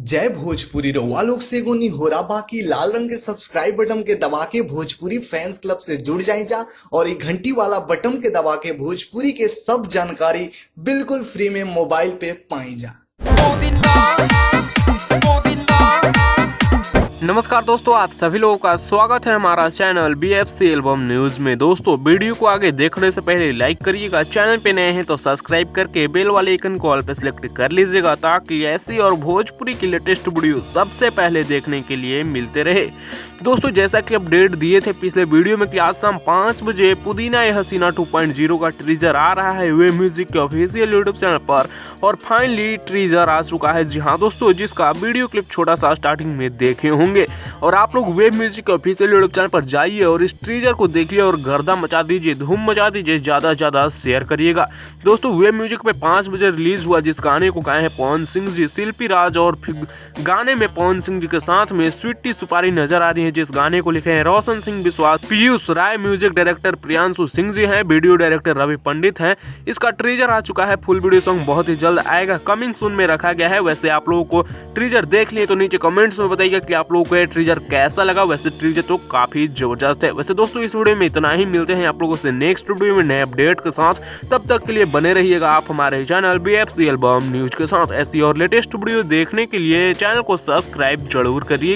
जय भोजपुरी रउआ लोग से एगो निहोरा बाकी लाल रंग के सब्सक्राइब बटन के दबा के भोजपुरी फैंस क्लब से जुड़ जाए जा और ये घंटी वाला बटन के दबा के भोजपुरी के सब जानकारी बिल्कुल फ्री में मोबाइल पे पाई जा। नमस्कार दोस्तों, आप सभी लोगों का स्वागत है हमारा चैनल BFC एल्बम न्यूज में। दोस्तों वीडियो को आगे देखने से पहले लाइक करिएगा, चैनल पे नए हैं तो सब्सक्राइब करके बेल वाले आइकन को ऑल पे सिलेक्ट कर लीजिएगा ताकि ऐसी और भोजपुरी की लेटेस्ट वीडियो सबसे पहले देखने के लिए मिलते रहे। दोस्तों जैसा कि अपडेट दिए थे पिछले वीडियो में कि आज शाम 5 बजे पुदीना ये हसीना 2.0 का टीजर आ रहा है वे म्यूजिक के ऑफिशियल यूट्यूब चैनल पर और फाइनली टीजर आ चुका है। जी हाँ दोस्तों, जिसका वीडियो क्लिप छोटा सा स्टार्टिंग में देखे होंगे और आप लोग वेब म्यूजिक के ऑफिशियल यूट्यूब चैनल पर जाइए और इस टीजर को देखिए और गर्दा मचा दीजिए, धूम मचा दीजिए, ज्यादा से ज्यादा शेयर करिएगा। दोस्तों वेब म्यूजिक पे 5 बजे रिलीज हुआ जिस गाने को गाए हैं पवन सिंह जी, शिल्पी राज और गाने में पवन सिंह जी के साथ में स्वीटी सुपारी नजर आ रही है। जिस गाने को लिखे हैं रोशन सिंह विश्वास, पीयूष राय, म्यूजिक डायरेक्टर प्रियांशु सिंह जी हैं, वीडियो डायरेक्टर रवि पंडित हैं। इसका टीजर आ चुका है, फुल वीडियो सॉन्ग बहुत ही जल्द आएगा, कमिंग सून में रखा गया है। वैसे आप लोगों को टीजर देख लिए तो नीचे कमेंट्स में बताइएगा कि आप लोगों को ये टीजर कैसा लगा। वैसे टीजर तो काफी जबरदस्त है। वैसे दोस्तों इस वीडियो में इतना ही, मिलते हैं आप लोगों से नेक्स्ट वीडियो में नए अपडेट के साथ। तब तक के लिए बने रहिएगा आप हमारे चैनल BFC एल्बम न्यूज के साथ। ऐसी और लेटेस्ट वीडियो देखने के लिए चैनल को सब्सक्राइब जरूर करिए।